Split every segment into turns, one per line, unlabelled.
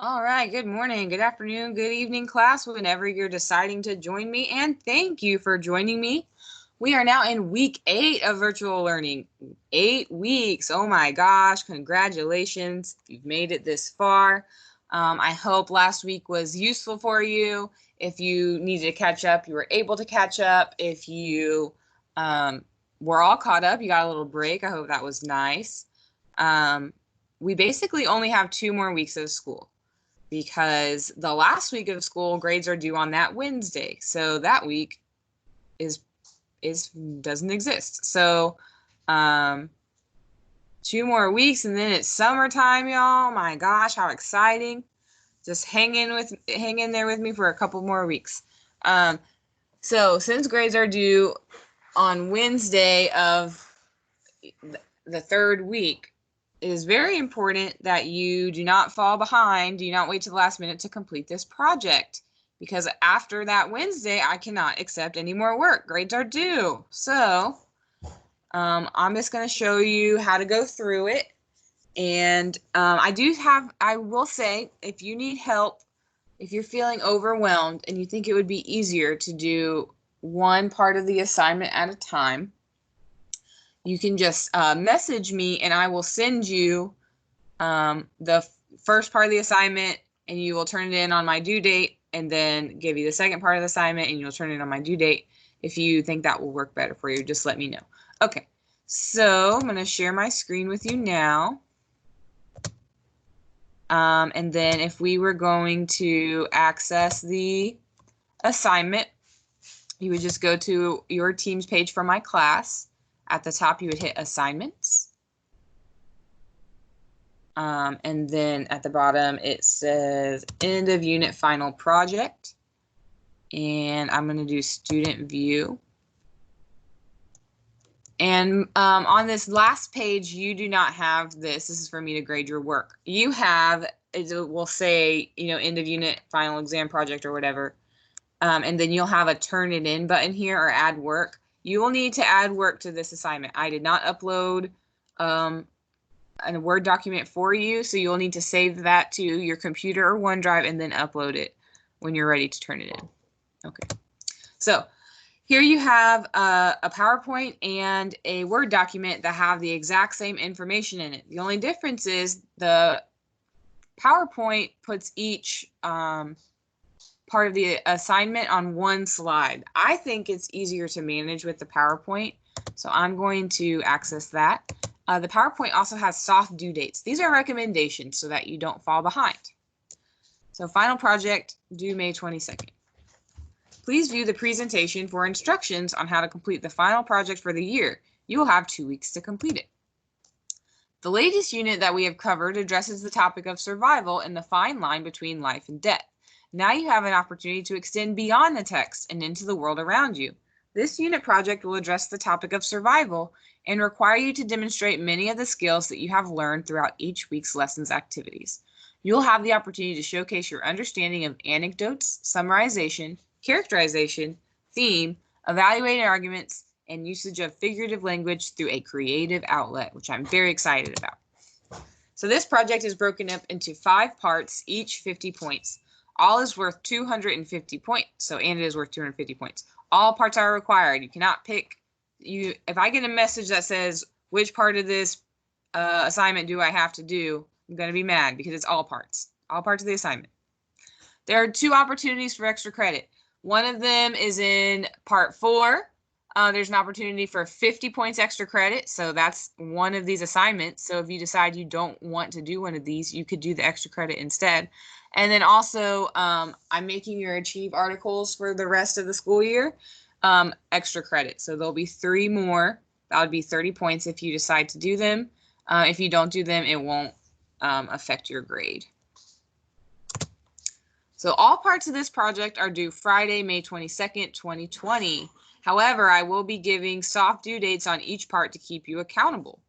All right, good morning, good afternoon, good evening, class, whenever you're deciding to join me, and thank you for joining me. We are now in week 8 of virtual learning. 8 weeks, oh my gosh, congratulations, you've made it this far. I hope last week was useful for you. If you needed to catch up, you were able to catch up. If you were all caught up, you got a little break, I hope that was nice. We basically only have 2 more weeks of school, because the last week of school grades are due on that Wednesday. So that week doesn't exist. So 2 more weeks and then it's summertime, y'all. My gosh, how exciting. Just hang in there with me for a couple more weeks. So since grades are due on Wednesday of the 3rd week, it is very important that you do not fall behind. Do not wait to the last minute to complete this project, because after that Wednesday, I cannot accept any more work. Grades are due. So I'm just going to show you how to go through it. And I will say, if you need help, if you're feeling overwhelmed and you think it would be easier to do one part of the assignment at a time, you can just message me and I will send you the first part of the assignment, and you will turn it in on my due date, and then give you the second part of the assignment and you'll turn it on my due date. If you think that will work better for you, just let me know. Okay, so I'm going to share my screen with you now. And then if we were going to access the assignment, you would just go to your Teams page for my class. At the top, you would hit Assignments. And then at the bottom, it says End of Unit Final Project. And I'm going to do Student View. And on this last page, you do not have this. This is for me to grade your work. You have, it will say, End of Unit Final Exam Project or whatever. And then you'll have a Turn It In button here, or Add Work. You will need to add work to this assignment. I did not upload a Word document for you, so you'll need to save that to your computer or OneDrive and then upload it when you're ready to turn it in. Okay, so here you have a PowerPoint and a Word document that have the exact same information in it. The only difference is the PowerPoint puts each part of the assignment on one slide. I think it's easier to manage with the PowerPoint, so I'm going to access that. The PowerPoint also has soft due dates. These are recommendations so that you don't fall behind. So final project due May 22nd. Please view the presentation for instructions on how to complete the final project for the year. You will have 2 weeks to complete it. The latest unit that we have covered addresses the topic of survival and the fine line between life and death. Now you have an opportunity to extend beyond the text and into the world around you. This unit project will address the topic of survival and require you to demonstrate many of the skills that you have learned throughout each week's lessons activities. You'll have the opportunity to showcase your understanding of anecdotes, summarization, characterization, theme, evaluating arguments, and usage of figurative language through a creative outlet, which I'm very excited about. So this project is broken up into 5 parts, each 50 points. All is worth 250 points, and it is worth 250 points. All parts are required. You cannot pick. If I get a message that says, which part of this assignment do I have to do, I'm going to be mad, because it's all parts of the assignment. There are 2 opportunities for extra credit. One of them is in part 4. There's an opportunity for 50 points extra credit, so that's one of these assignments. So if you decide you don't want to do one of these, you could do the extra credit instead. And then also, I'm making your Achieve articles for the rest of the school year extra credit. So there'll be 3 more. That would be 30 points if you decide to do them. If you don't do them, it won't affect your grade. So all parts of this project are due Friday, May 22nd, 2020. However, I will be giving soft due dates on each part to keep you accountable.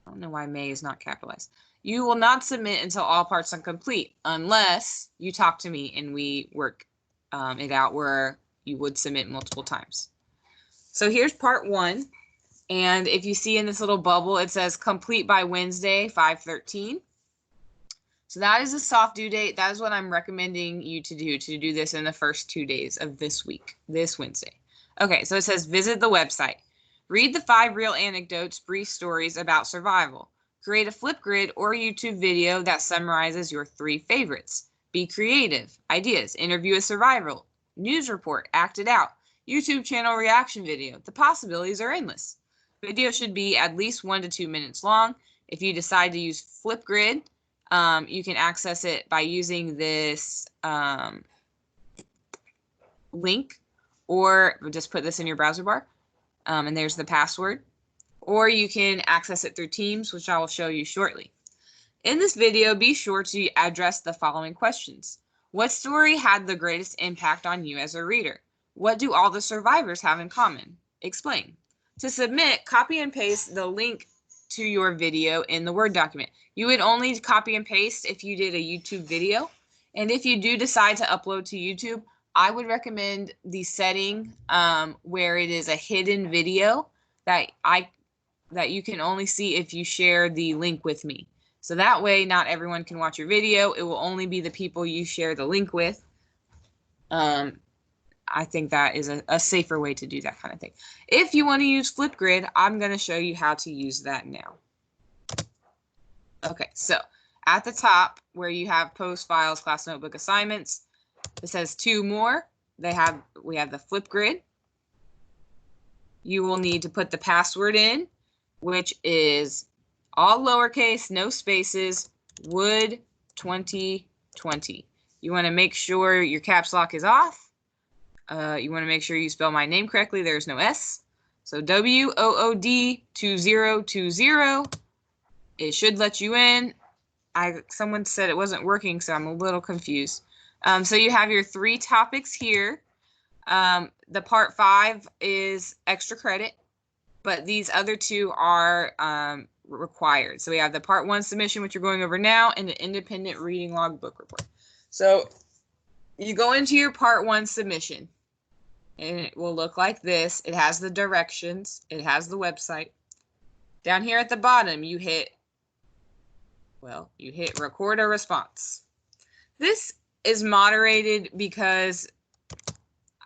I don't know why May is not capitalized. You will not submit until all parts are complete, unless you talk to me and we work it out where you would submit multiple times. So here's part 1. And if you see in this little bubble, it says complete by Wednesday, 5/13. So that is a soft due date. That is what I'm recommending you to do this in the first 2 days of this week, this Wednesday. Okay, so it says visit the website. Read the 5 real anecdotes, brief stories about survival. Create a Flipgrid or YouTube video that summarizes your 3 favorites. Be creative. Ideas. Interview a survival. News report. Act it out. YouTube channel reaction video. The possibilities are endless. Video should be at least 1 to 2 minutes long. If you decide to use Flipgrid, you can access it by using this link, or just put this in your browser bar, and there's the password. Or you can access it through Teams, which I will show you shortly. In this video, be sure to address the following questions. What story had the greatest impact on you as a reader? What do all the survivors have in common? Explain. To submit, copy and paste the link to your video in the Word document. You would only copy and paste if you did a YouTube video. And if you do decide to upload to YouTube, I would recommend the setting where it is a hidden video that you can only see if you share the link with me. So that way, not everyone can watch your video. It will only be the people you share the link with. I think that is a safer way to do that kind of thing. If you want to use Flipgrid, I'm going to show you how to use that now. Okay, so at the top where you have post, files, class notebook, assignments, it says 2 more. We have the Flipgrid. You will need to put the password in, which is all lowercase, no spaces, Wood 2020. You want to make sure your caps lock is off. You want to make sure you spell my name correctly. There's no S. So WOOD 2020. It should let you in. Someone said it wasn't working, so I'm a little confused. So you have your 3 topics here. The part 5 is extra credit, but these other 2 are required. So we have the part 1 submission, which you're going over now, and the independent reading log book report. So you go into your part 1 submission, and it will look like this. It has the directions. It has the website. Down here at the bottom, you hit record a response. This is moderated because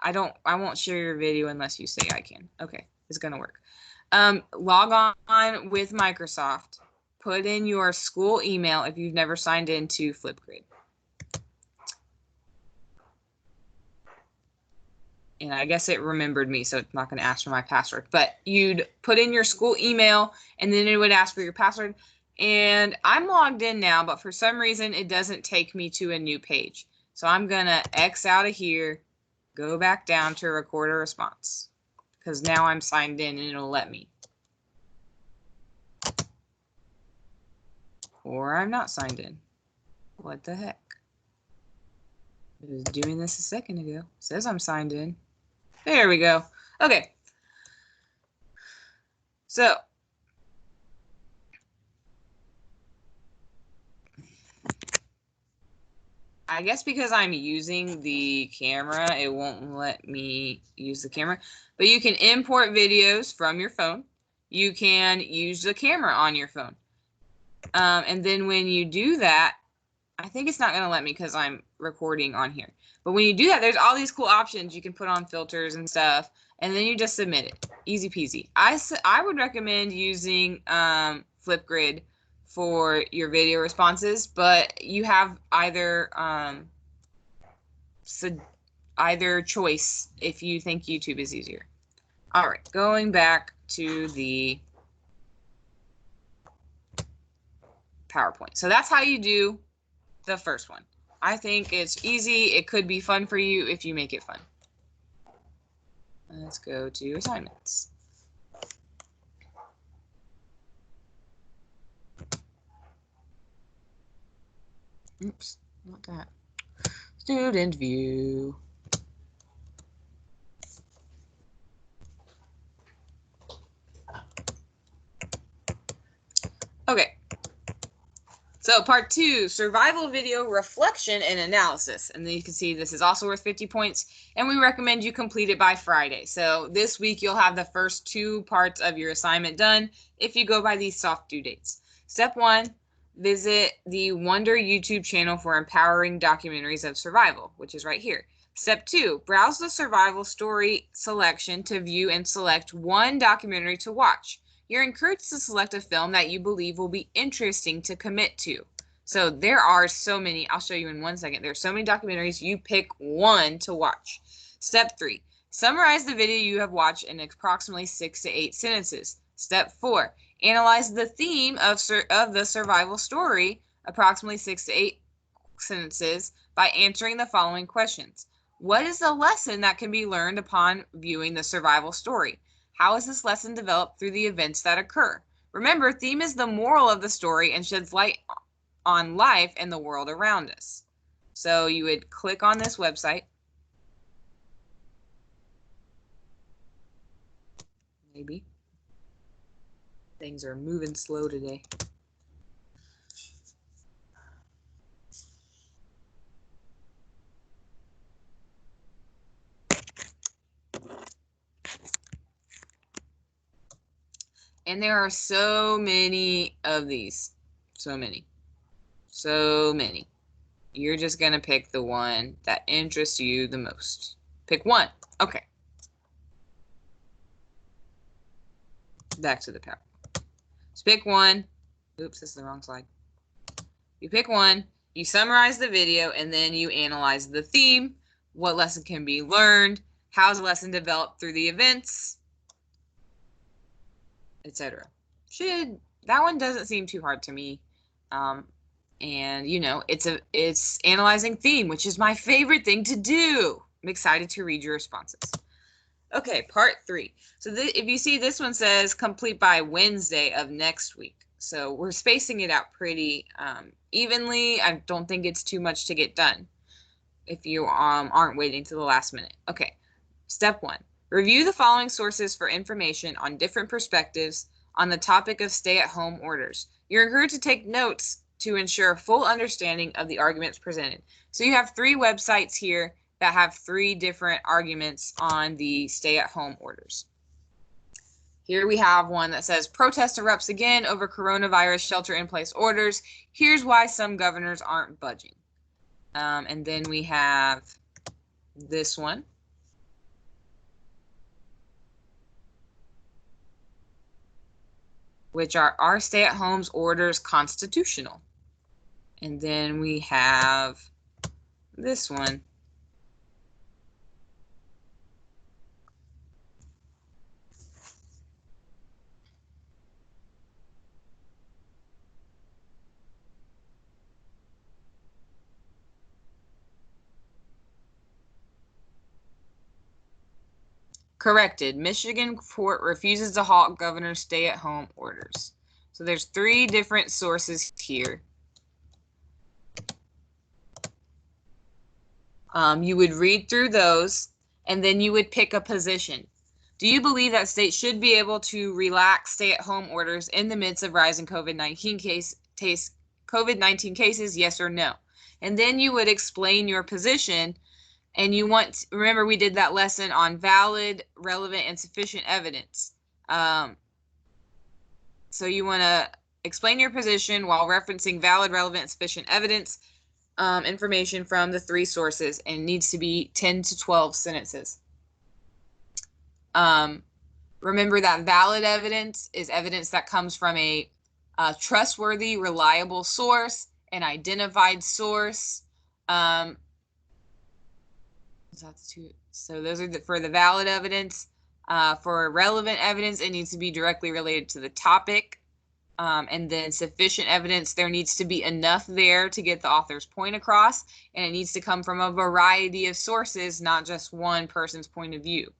I won't share your video unless you say I can. Okay, it's gonna work. Log on with Microsoft. Put in your school email if you've never signed into Flipgrid. And I guess it remembered me, so it's not going to ask for my password. But you'd put in your school email, and then it would ask for your password. And I'm logged in now, but for some reason, it doesn't take me to a new page. So I'm going to X out of here, go back down to record a response, because now I'm signed in, and it'll let me. Or I'm not signed in. What the heck? I was doing this a second ago. It says I'm signed in. There we go. Okay. So I guess because I'm using the camera, it won't let me use the camera. But you can import videos from your phone. You can use the camera on your phone. And then when you do that, I think it's not going to let me because I'm recording on here. But when you do that, there's all these cool options. You can put on filters and stuff, and then you just submit it. Easy peasy. I would recommend using Flipgrid for your video responses, but you have either choice if you think YouTube is easier. All right, going back to the PowerPoint. So that's how you do the first one. I think it's easy. It could be fun for you if you make it fun. Let's go to assignments. Oops, not that. Student view. Okay. So part 2, survival video reflection and analysis. And then you can see this is also worth 50 points. And we recommend you complete it by Friday. So this week you'll have the first 2 parts of your assignment done if you go by these soft due dates. Step 1, visit the Wonder YouTube channel for empowering documentaries of survival, which is right here. Step 2, browse the survival story selection to view and select one documentary to watch. You're encouraged to select a film that you believe will be interesting to commit to. So there are so many. I'll show you in 1 second. There are so many documentaries. You pick one to watch. Step 3, summarize the video you have watched in approximately 6 to 8 sentences. Step 4, analyze the theme of the survival story, approximately 6 to 8 sentences, by answering the following questions. What is the lesson that can be learned upon viewing the survival story? How is this lesson developed through the events that occur? Remember, theme is the moral of the story and sheds light on life and the world around us. So you would click on this website. Maybe. Things are moving slow today. And there are so many of these. So many. So many. You're just going to pick the one that interests you the most. Pick one. Okay. Back to the PowerPoint. So pick one. Oops, this is the wrong slide. You pick one, you summarize the video, and then you analyze the theme, what lesson can be learned, how's the lesson developed through the events, etc. That one doesn't seem too hard to me. And you know, it's analyzing theme, which is my favorite thing to do. I'm excited to read your responses. Okay, part 3. So if you see, this one says complete by Wednesday of next week. So we're spacing it out pretty evenly. I don't think it's too much to get done if you aren't waiting to the last minute. Okay, step 1. Review the following sources for information on different perspectives on the topic of stay-at-home orders. You're encouraged to take notes to ensure full understanding of the arguments presented. So you have 3 websites here that have 3 different arguments on the stay-at-home orders. Here we have one that says, protest erupts again over coronavirus shelter-in-place orders. Here's why some governors aren't budging. And then we have this one. Which are stay-at-home orders constitutional? And then we have this one. Corrected. Michigan court refuses to halt governor's stay-at-home orders. So there's 3 different sources here. You would read through those, and then you would pick a position. Do you believe that states should be able to relax stay-at-home orders in the midst of rising COVID-19 cases, yes or no? And then you would explain your position. And you want, remember we did that lesson on valid, relevant, and sufficient evidence. So you want to explain your position while referencing valid, relevant, and sufficient evidence, information from the 3 sources, and it needs to be 10 to 12 sentences. Remember that valid evidence is evidence that comes from a trustworthy, reliable source, an identified source. So those are for the valid evidence. For relevant evidence, it needs to be directly related to the topic. And then sufficient evidence, there needs to be enough there to get the author's point across, and it needs to come from a variety of sources, not just one person's point of view.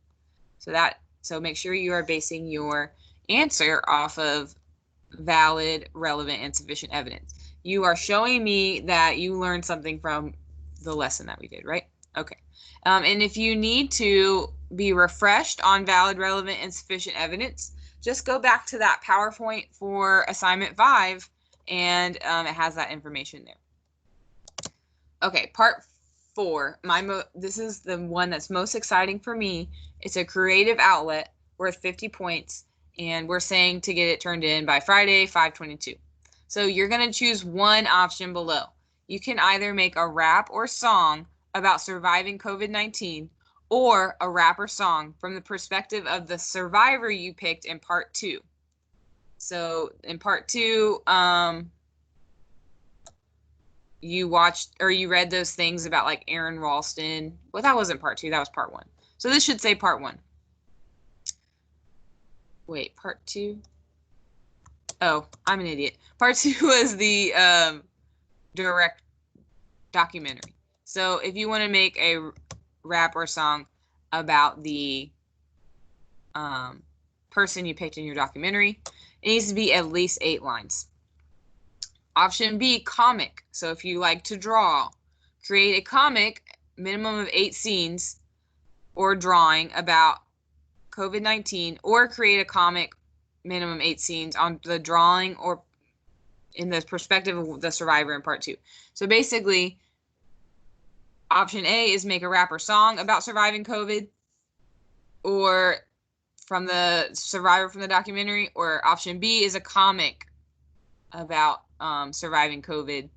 So make sure you are basing your answer off of valid, relevant, and sufficient evidence. You are showing me that you learned something from the lesson that we did, right? Okay. And if you need to be refreshed on valid, relevant, and sufficient evidence, just go back to that PowerPoint for assignment 5, and it has that information there. Okay, part 4. This is the one that's most exciting for me. It's a creative outlet worth 50 points, and we're saying to get it turned in by Friday, 5/22. So you're going to choose one option below. You can either make a rap or song about surviving COVID-19 or a rap or song from the perspective of the survivor you picked in part 2. So in part 2, you watched or you read those things about like Aaron Ralston. Well, that wasn't part 2, that was part 1. So this should say part 1. Wait, part 2? Oh, I'm an idiot. Part 2 was the direct documentary. So if you want to make a rap or song about the person you picked in your documentary, it needs to be at least 8 lines. Option B, comic. So if you like to draw, create a comic, minimum of 8 scenes or drawing about COVID-19, or create a comic, minimum 8 scenes on the drawing or in the perspective of the survivor in part 2. So basically, option A is make a rap or song about surviving COVID or from the survivor from the documentary, or option B is a comic about surviving COVID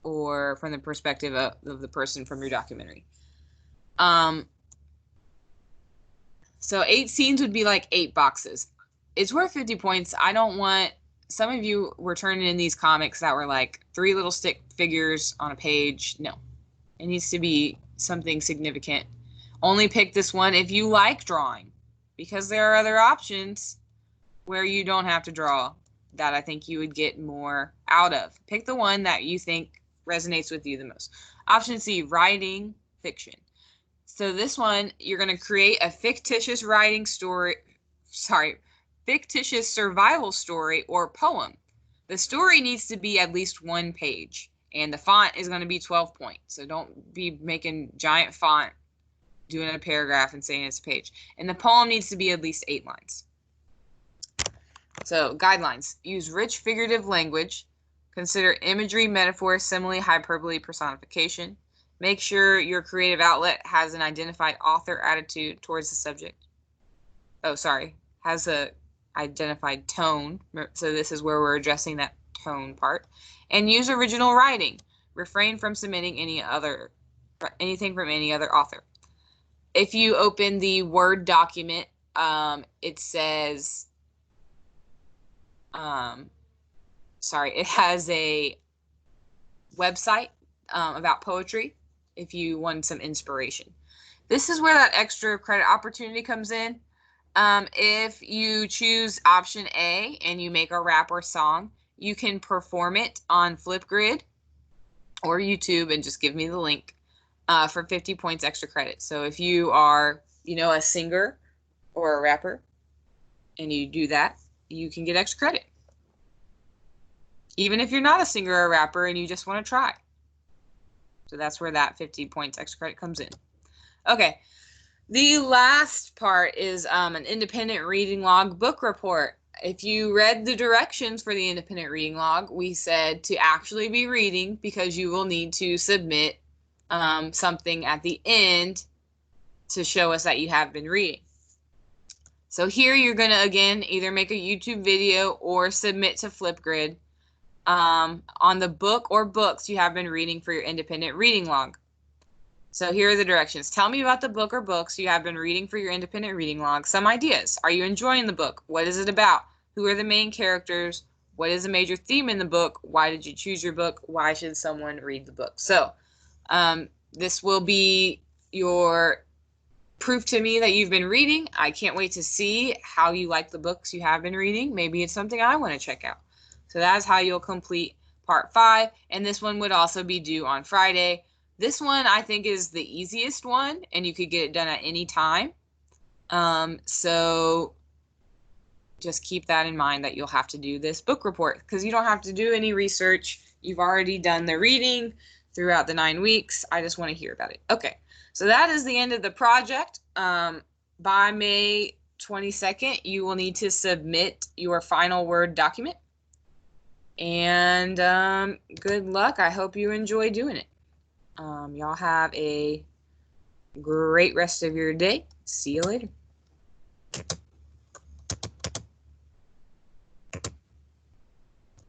or from the perspective of the person from your documentary. So 8 scenes would be like 8 boxes. It's worth 50 points. I don't want, some of you were turning in these comics that were like 3 little stick figures on a page. No, it needs to be something significant. Only pick this one if you like drawing, because there are other options where you don't have to draw that I think you would get more out of. Pick the one that you think resonates with you the most. Option C, writing fiction. So this one, you're going to create a fictitious fictitious survival story or poem. The story needs to be at least 1 page, and the font is going to be 12 point. So don't be making giant font, doing a paragraph and saying it's a page. And the poem needs to be at least 8 lines. So guidelines: use rich figurative language, consider imagery, metaphor, simile, hyperbole, personification. Make sure your creative outlet has an identified author attitude towards the subject. Has a identified tone. So this is where we're addressing that tone part. And use original writing. Refrain from submitting anything from any other author. If you open the Word document, it says, it has a website about poetry if you want some inspiration. This is where that extra credit opportunity comes in. If you choose option A and you make a rap or song, you can perform it on Flipgrid or YouTube and just give me the link for 50 points extra credit. So if you are, a singer or a rapper and you do that, you can get extra credit. Even if you're not a singer or a rapper and you just want to try. So that's where that 50 points extra credit comes in. Okay. The last part is an independent reading log book report. If you read the directions for the independent reading log, we said to actually be reading because you will need to submit something at the end to show us that you have been reading. So here you're going to, again, either make a YouTube video or submit to Flipgrid on the book or books you have been reading for your independent reading log. So here are the directions. Tell me about the book or books you have been reading for your independent reading log. Some ideas. Are you enjoying the book? What is it about? Who are the main characters? What is the major theme in the book? Why did you choose your book? Why should someone read the book? So this will be your proof to me that you've been reading. I can't wait to see how you like the books you have been reading. Maybe it's something I want to check out. So that's how you'll complete part 5. And this one would also be due on Friday. This one I think is the easiest one, and you could get it done at any time. So just keep that in mind that you'll have to do this book report because you don't have to do any research. You've already done the reading throughout the 9 weeks. I just want to hear about it. Okay, so that is the end of the project. By May 22nd, you will need to submit your final Word document. And good luck. I hope you enjoy doing it. Y'all have a great rest of your day. See you later.